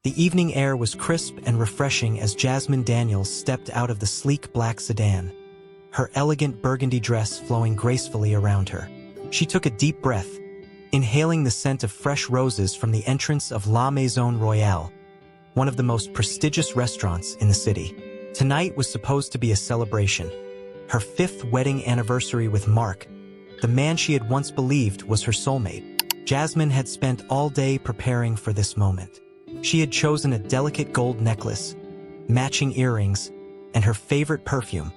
The evening air was crisp and refreshing as Jasmine Daniels stepped out of the sleek black sedan, her elegant burgundy dress flowing gracefully around her. She took a deep breath, inhaling the scent of fresh roses from the entrance of La Maison Royale, one of the most prestigious restaurants in the city. Tonight was supposed to be a celebration, her 5th wedding anniversary with Mark, the man she had once believed was her soulmate. Jasmine had spent all day preparing for this moment. She had chosen a delicate gold necklace, matching earrings, and her favorite perfume,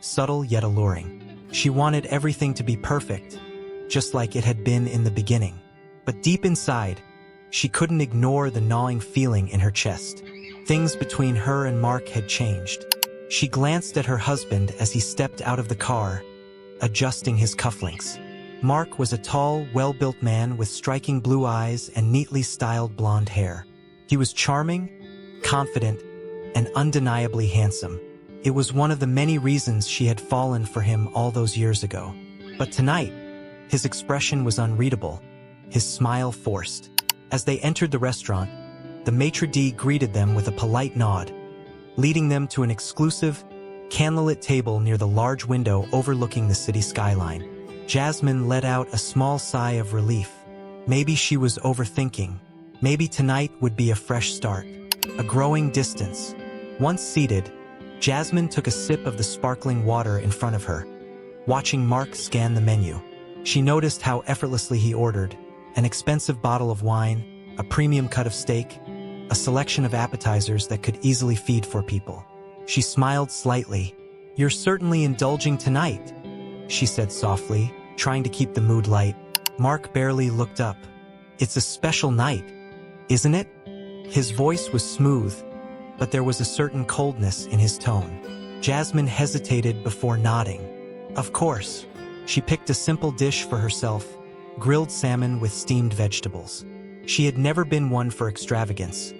subtle yet alluring. She wanted everything to be perfect, just like it had been in the beginning. But deep inside, she couldn't ignore the gnawing feeling in her chest. Things between her and Mark had changed. She glanced at her husband as he stepped out of the car, adjusting his cufflinks. Mark was a tall, well-built man with striking blue eyes and neatly styled blonde hair. He was charming, confident, and undeniably handsome. It was one of the many reasons she had fallen for him all those years ago. But tonight, his expression was unreadable, his smile forced. As they entered the restaurant, the maitre d' greeted them with a polite nod, leading them to an exclusive, candlelit table near the large window overlooking the city skyline. Jasmine let out a small sigh of relief. Maybe she was overthinking. Maybe tonight would be a fresh start. A growing distance. Once seated, Jasmine took a sip of the sparkling water in front of her, watching Mark scan the menu. She noticed how effortlessly he ordered an expensive bottle of wine, a premium cut of steak, a selection of appetizers that could easily feed 4 people. She smiled slightly. "You're certainly indulging tonight," she said softly, trying to keep the mood light. Mark barely looked up. "It's a special night, isn't it?" His voice was smooth, but there was a certain coldness in his tone. Jasmine hesitated before nodding. Of course. She picked a simple dish for herself, grilled salmon with steamed vegetables. She had never been one for extravagance,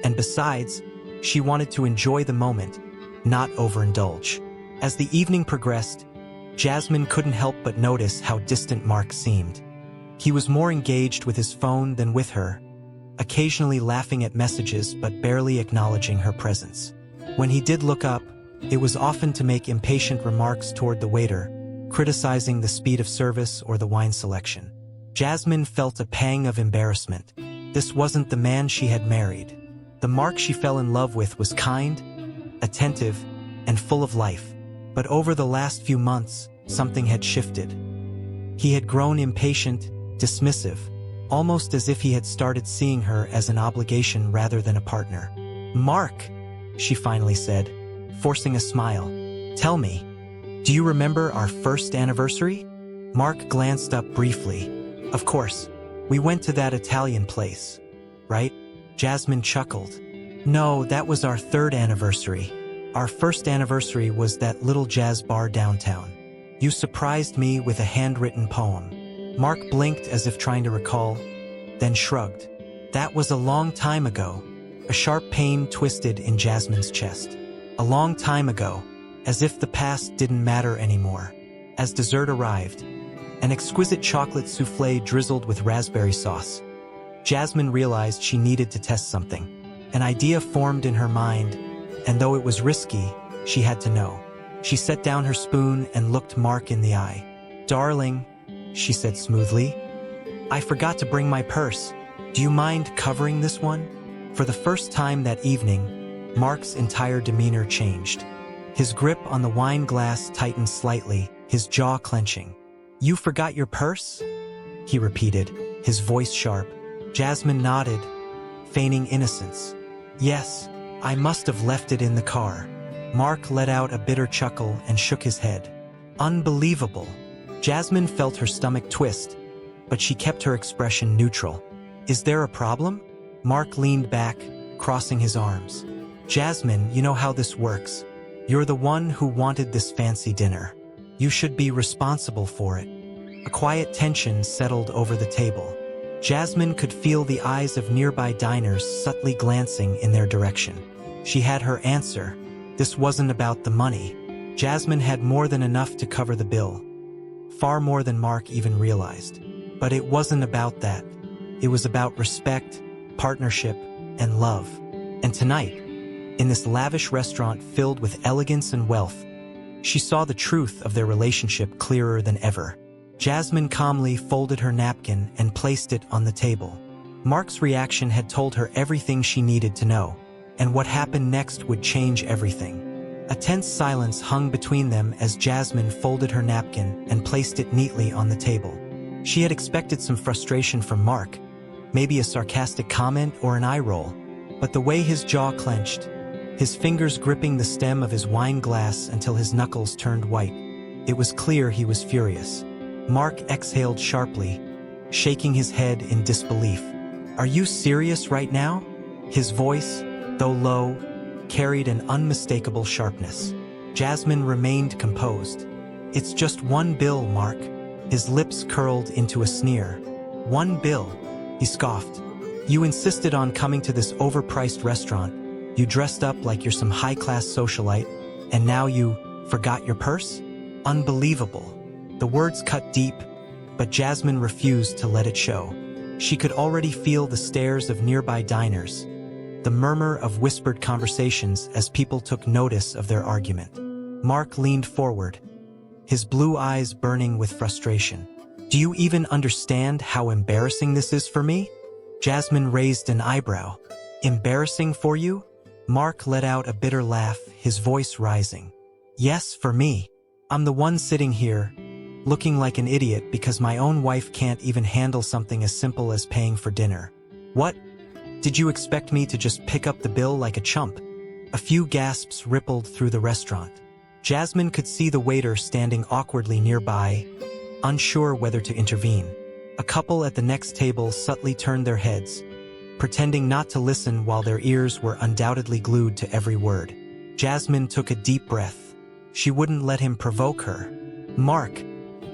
and besides, she wanted to enjoy the moment, not overindulge. As the evening progressed, Jasmine couldn't help but notice how distant Mark seemed. He was more engaged with his phone than with her, occasionally laughing at messages but barely acknowledging her presence. When he did look up, it was often to make impatient remarks toward the waiter, criticizing the speed of service or the wine selection. Jasmine felt a pang of embarrassment. This wasn't the man she had married. The Mark she fell in love with was kind, attentive, and full of life. But over the last few months, something had shifted. He had grown impatient, dismissive, almost as if he had started seeing her as an obligation rather than a partner. "Mark," she finally said, forcing a smile, "tell me, do you remember our first anniversary?" Mark glanced up briefly. "Of course, we went to that Italian place, right?" Jasmine chuckled. "No, that was our 3rd anniversary. Our first anniversary was that little jazz bar downtown. You surprised me with a handwritten poem." Mark blinked as if trying to recall, then shrugged. "That was a long time ago." A sharp pain twisted in Jasmine's chest. A long time ago, as if the past didn't matter anymore. As dessert arrived, an exquisite chocolate soufflé drizzled with raspberry sauce, Jasmine realized she needed to test something. An idea formed in her mind, and though it was risky, she had to know. She set down her spoon and looked Mark in the eye. "Darling," she said smoothly, "I forgot to bring my purse. Do you mind covering this one?" For the first time that evening, Mark's entire demeanor changed. His grip on the wine glass tightened slightly, his jaw clenching. "You forgot your purse?" he repeated, his voice sharp. Jasmine nodded, feigning innocence. "Yes, I must have left it in the car." Mark let out a bitter chuckle and shook his head. "Unbelievable." Jasmine felt her stomach twist, but she kept her expression neutral. "Is there a problem?" Mark leaned back, crossing his arms. "Jasmine, you know how this works. You're the one who wanted this fancy dinner. You should be responsible for it." A quiet tension settled over the table. Jasmine could feel the eyes of nearby diners subtly glancing in their direction. She had her answer. This wasn't about the money. Jasmine had more than enough to cover the bill. Far more than Mark even realized. But it wasn't about that. It was about respect, partnership, and love. And tonight, in this lavish restaurant filled with elegance and wealth, she saw the truth of their relationship clearer than ever. Jasmine calmly folded her napkin and placed it on the table. Mark's reaction had told her everything she needed to know, and what happened next would change everything. A tense silence hung between them as Jasmine folded her napkin and placed it neatly on the table. She had expected some frustration from Mark, maybe a sarcastic comment or an eye roll, but the way his jaw clenched, his fingers gripping the stem of his wine glass until his knuckles turned white, it was clear he was furious. Mark exhaled sharply, shaking his head in disbelief. "Are you serious right now?" His voice, though low, carried an unmistakable sharpness. Jasmine remained composed. "It's just one bill, Mark." His lips curled into a sneer. "One bill," he scoffed. "You insisted on coming to this overpriced restaurant. You dressed up like you're some high-class socialite, and now you forgot your purse? Unbelievable." The words cut deep, but Jasmine refused to let it show. She could already feel the stares of nearby diners, the murmur of whispered conversations as people took notice of their argument. Mark leaned forward, his blue eyes burning with frustration. "Do you even understand how embarrassing this is for me?" Jasmine raised an eyebrow. "Embarrassing for you?" Mark let out a bitter laugh, his voice rising. "Yes, for me. I'm the one sitting here, looking like an idiot because my own wife can't even handle something as simple as paying for dinner. What? Did you expect me to just pick up the bill like a chump?" A few gasps rippled through the restaurant. Jasmine could see the waiter standing awkwardly nearby, unsure whether to intervene. A couple at the next table subtly turned their heads, pretending not to listen while their ears were undoubtedly glued to every word. Jasmine took a deep breath. She wouldn't let him provoke her. "Mark,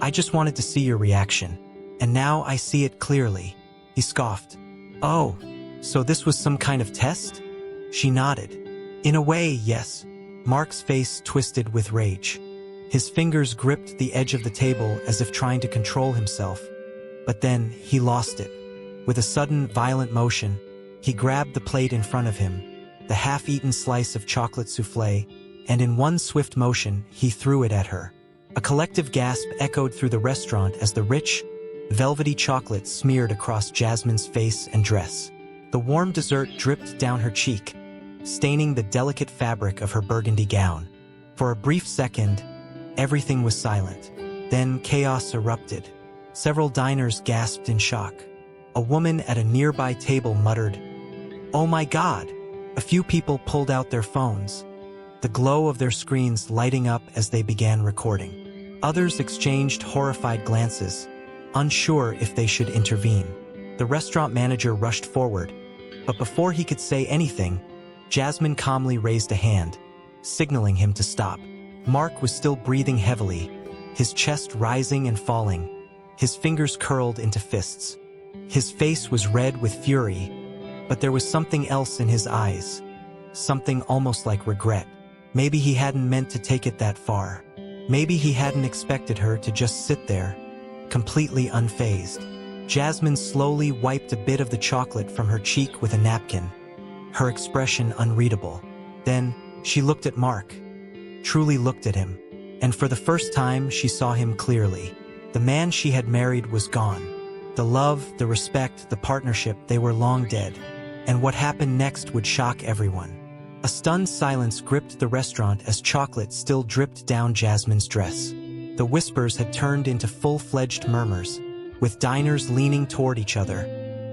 I just wanted to see your reaction, and now I see it clearly," he scoffed. "Oh, so this was some kind of test?" She nodded. "In a way, yes." Mark's face twisted with rage. His fingers gripped the edge of the table as if trying to control himself, but then he lost it. With a sudden, violent motion, he grabbed the plate in front of him, the half-eaten slice of chocolate soufflé, and in one swift motion, he threw it at her. A collective gasp echoed through the restaurant as the rich, velvety chocolate smeared across Jasmine's face and dress. The warm dessert dripped down her cheek, staining the delicate fabric of her burgundy gown. For a brief second, everything was silent. Then chaos erupted. Several diners gasped in shock. A woman at a nearby table muttered, "Oh my God!" A few people pulled out their phones, the glow of their screens lighting up as they began recording. Others exchanged horrified glances, unsure if they should intervene. The restaurant manager rushed forward, but before he could say anything, Jasmine calmly raised a hand, signaling him to stop. Mark was still breathing heavily, his chest rising and falling, his fingers curled into fists. His face was red with fury, but there was something else in his eyes, something almost like regret. Maybe he hadn't meant to take it that far. Maybe he hadn't expected her to just sit there, completely unfazed. Jasmine slowly wiped a bit of the chocolate from her cheek with a napkin, her expression unreadable. Then, she looked at Mark, truly looked at him, and for the first time she saw him clearly. The man she had married was gone. The love, the respect, the partnership, they were long dead. And what happened next would shock everyone. A stunned silence gripped the restaurant as chocolate still dripped down Jasmine's dress. The whispers had turned into full-fledged murmurs, with diners leaning toward each other,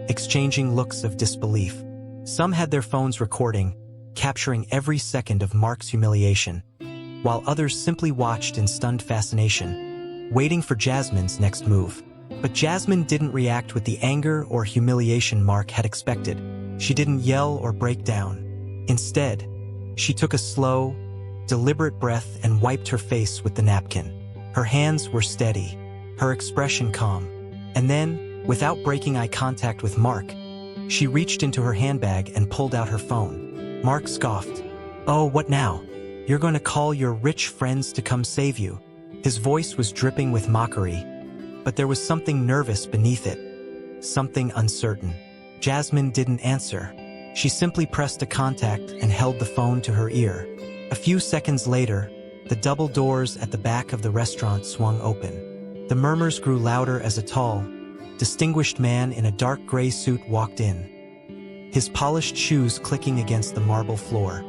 exchanging looks of disbelief. Some had their phones recording, capturing every second of Mark's humiliation, while others simply watched in stunned fascination, waiting for Jasmine's next move. But Jasmine didn't react with the anger or humiliation Mark had expected. She didn't yell or break down. Instead, she took a slow, deliberate breath and wiped her face with the napkin. Her hands were steady, her expression calm. And then, without breaking eye contact with Mark, she reached into her handbag and pulled out her phone. Mark scoffed. "Oh, what now? You're going to call your rich friends to come save you?" His voice was dripping with mockery, but there was something nervous beneath it, something uncertain. Jasmine didn't answer. She simply pressed a contact and held the phone to her ear. A few seconds later, the double doors at the back of the restaurant swung open. The murmurs grew louder as a tall, distinguished man in a dark gray suit walked in, his polished shoes clicking against the marble floor.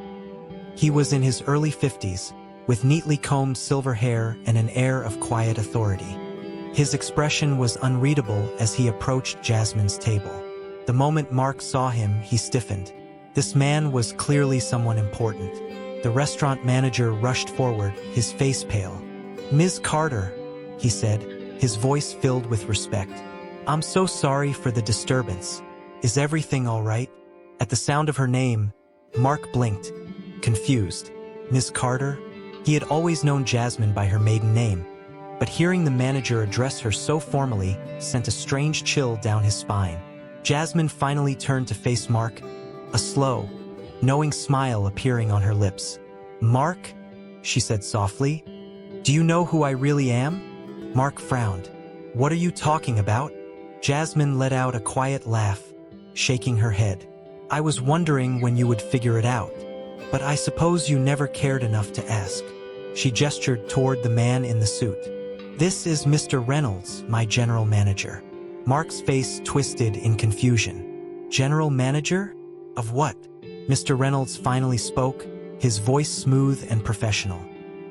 He was in his early 50s, with neatly combed silver hair and an air of quiet authority. His expression was unreadable as he approached Jasmine's table. The moment Mark saw him, he stiffened. This man was clearly someone important. The restaurant manager rushed forward, his face pale. "Ms. Carter," he said, his voice filled with respect. "I'm so sorry for the disturbance. Is everything all right?" At the sound of her name, Mark blinked, confused. Ms. Carter? He had always known Jasmine by her maiden name, but hearing the manager address her so formally sent a strange chill down his spine. Jasmine finally turned to face Mark, a slow, knowing smile appearing on her lips. "Mark," she said softly, "do you know who I really am?" Mark frowned. "What are you talking about?" Jasmine let out a quiet laugh, shaking her head. "I was wondering when you would figure it out, but I suppose you never cared enough to ask." She gestured toward the man in the suit. "This is Mr. Reynolds, my general manager." Mark's face twisted in confusion. "General manager? Of what?" Mr. Reynolds finally spoke, his voice smooth and professional.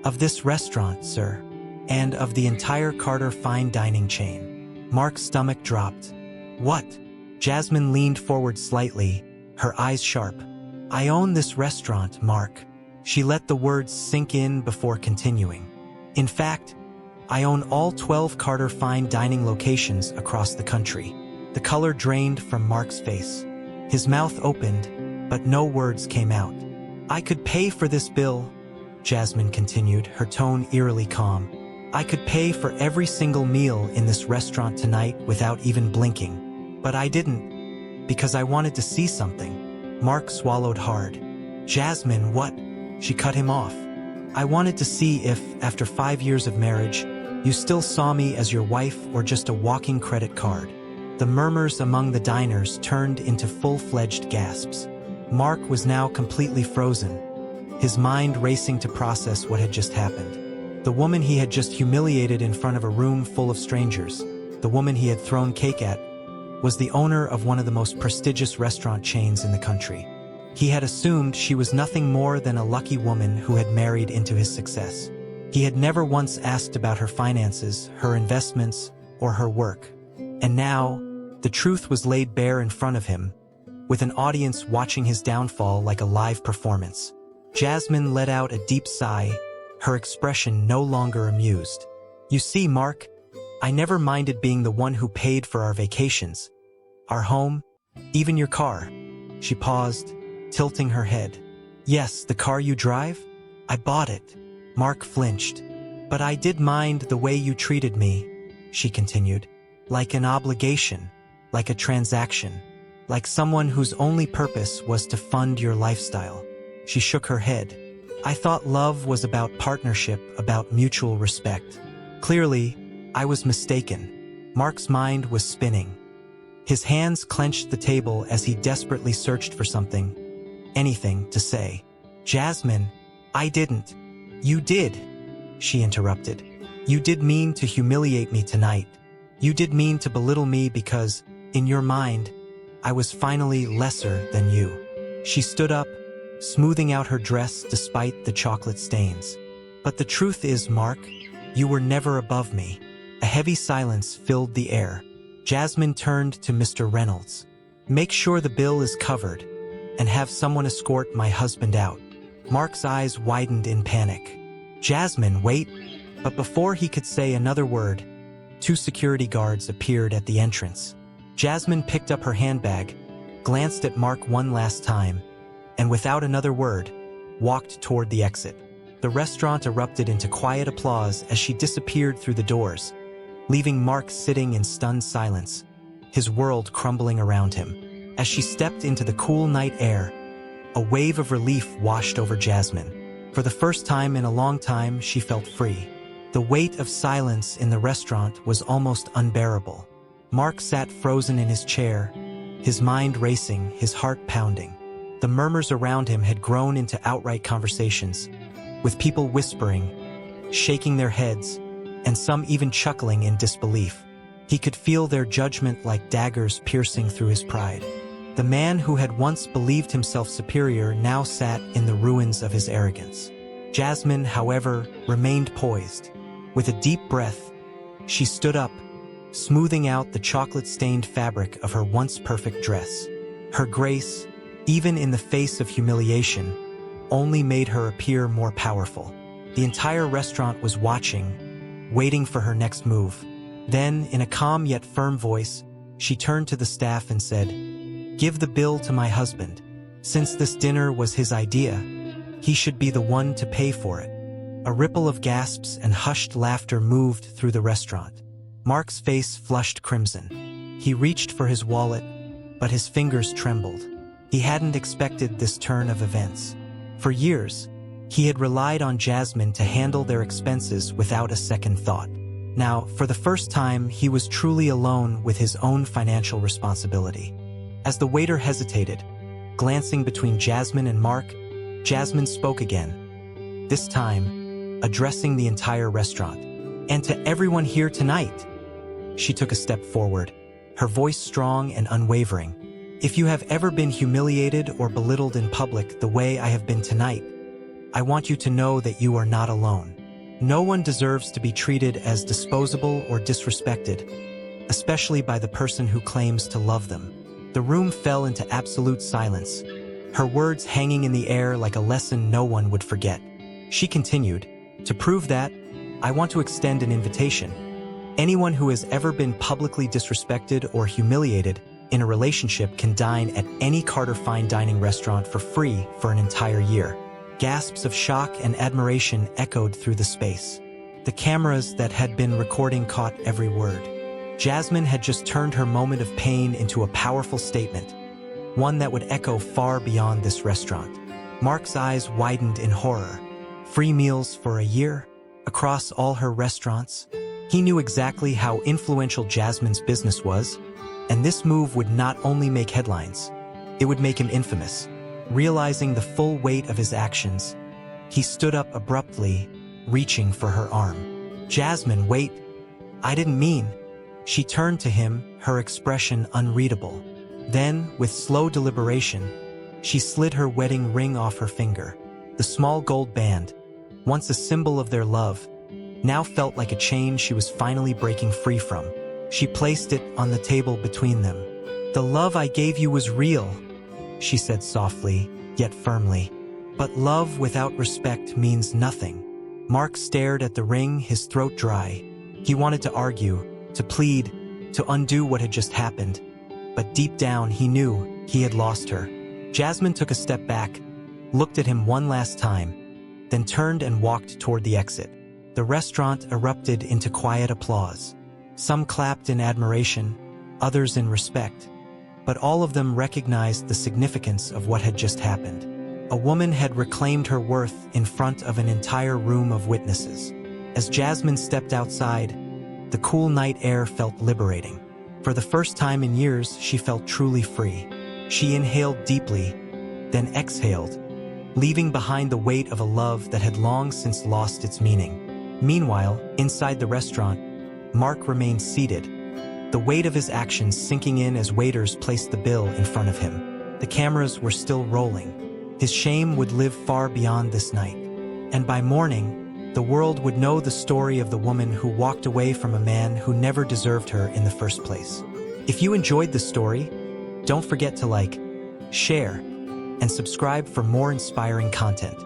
"Of this restaurant, sir, and of the entire Carter fine dining chain." Mark's stomach dropped. "What?" Jasmine leaned forward slightly, her eyes sharp. "I own this restaurant, Mark." She let the words sink in before continuing. "In fact, I own all 12 Carter fine dining locations across the country." The color drained from Mark's face. His mouth opened, but no words came out. "I could pay for this bill," Jasmine continued, her tone eerily calm. "I could pay for every single meal in this restaurant tonight without even blinking. But I didn't, because I wanted to see something." Mark swallowed hard. "Jasmine, what?" She cut him off. "I wanted to see if, after 5 years of marriage, you still saw me as your wife or just a walking credit card." The murmurs among the diners turned into full-fledged gasps. Mark was now completely frozen, his mind racing to process what had just happened. The woman he had just humiliated in front of a room full of strangers, the woman he had thrown cake at, was the owner of one of the most prestigious restaurant chains in the country. He had assumed she was nothing more than a lucky woman who had married into his success. He had never once asked about her finances, her investments, or her work. And now, the truth was laid bare in front of him, with an audience watching his downfall like a live performance. Jasmine let out a deep sigh, her expression no longer amused. "You see, Mark, I never minded being the one who paid for our vacations, our home, even your car." She paused, tilting her head. "Yes, the car you drive? I bought it." Mark flinched. "But I did mind the way you treated me," she continued. "Like an obligation, like a transaction, like someone whose only purpose was to fund your lifestyle." She shook her head. "I thought love was about partnership, about mutual respect. Clearly, I was mistaken." Mark's mind was spinning. His hands clenched the table as he desperately searched for something, anything to say. "Jasmine, I didn't." "You did," she interrupted. "You did mean to humiliate me tonight. You did mean to belittle me because, in your mind, I was finally lesser than you." She stood up, smoothing out her dress despite the chocolate stains. "But the truth is, Mark, you were never above me." A heavy silence filled the air. Jasmine turned to Mr. Reynolds. "Make sure the bill is covered, and have someone escort my husband out." Mark's eyes widened in panic. "Jasmine, wait!" But before he could say another word, 2 security guards appeared at the entrance. Jasmine picked up her handbag, glanced at Mark one last time, and without another word, walked toward the exit. The restaurant erupted into quiet applause as she disappeared through the doors, leaving Mark sitting in stunned silence, his world crumbling around him. As she stepped into the cool night air, a wave of relief washed over Jasmine. For the first time in a long time, she felt free. The weight of silence in the restaurant was almost unbearable. Mark sat frozen in his chair, his mind racing, his heart pounding. The murmurs around him had grown into outright conversations, with people whispering, shaking their heads, and some even chuckling in disbelief. He could feel their judgment like daggers piercing through his pride. The man who had once believed himself superior now sat in the ruins of his arrogance. Jasmine, however, remained poised. With a deep breath, she stood up, smoothing out the chocolate-stained fabric of her once perfect dress. Her grace, even in the face of humiliation, only made her appear more powerful. The entire restaurant was watching, waiting for her next move. Then, in a calm yet firm voice, she turned to the staff and said, "Give the bill to my husband. Since this dinner was his idea, he should be the one to pay for it." A ripple of gasps and hushed laughter moved through the restaurant. Mark's face flushed crimson. He reached for his wallet, but his fingers trembled. He hadn't expected this turn of events. For years, he had relied on Jasmine to handle their expenses without a second thought. Now, for the first time, he was truly alone with his own financial responsibility. As the waiter hesitated, glancing between Jasmine and Mark, Jasmine spoke again, this time addressing the entire restaurant. "And to everyone here tonight." She took a step forward, her voice strong and unwavering. "If you have ever been humiliated or belittled in public the way I have been tonight, I want you to know that you are not alone. No one deserves to be treated as disposable or disrespected, especially by the person who claims to love them." The room fell into absolute silence, her words hanging in the air like a lesson no one would forget. She continued, "To prove that, I want to extend an invitation. Anyone who has ever been publicly disrespected or humiliated in a relationship can dine at any Carter fine dining restaurant for free for an entire year." Gasps of shock and admiration echoed through the space. The cameras that had been recording caught every word. Jasmine had just turned her moment of pain into a powerful statement, one that would echo far beyond this restaurant. Mark's eyes widened in horror. Free meals for a year? Across all her restaurants? He knew exactly how influential Jasmine's business was, and this move would not only make headlines, it would make him infamous. Realizing the full weight of his actions, he stood up abruptly, reaching for her arm. "Jasmine, wait. I didn't mean." She turned to him, her expression unreadable. Then, with slow deliberation, she slid her wedding ring off her finger. The small gold band, once a symbol of their love, now felt like a chain she was finally breaking free from. She placed it on the table between them. "The love I gave you was real," she said softly, yet firmly. "But love without respect means nothing." Mark stared at the ring, his throat dry. He wanted to argue, to plead, to undo what had just happened. But deep down, he knew he had lost her. Jasmine took a step back, looked at him one last time, then turned and walked toward the exit. The restaurant erupted into quiet applause. Some clapped in admiration, others in respect. But all of them recognized the significance of what had just happened. A woman had reclaimed her worth in front of an entire room of witnesses. As Jasmine stepped outside, the cool night air felt liberating. For the first time in years, she felt truly free. She inhaled deeply, then exhaled, leaving behind the weight of a love that had long since lost its meaning. Meanwhile, inside the restaurant, Mark remained seated, the weight of his actions sinking in as waiters placed the bill in front of him. The cameras were still rolling. His shame would live far beyond this night. And by morning, the world would know the story of the woman who walked away from a man who never deserved her in the first place. If you enjoyed the story, don't forget to like, share, and subscribe for more inspiring content.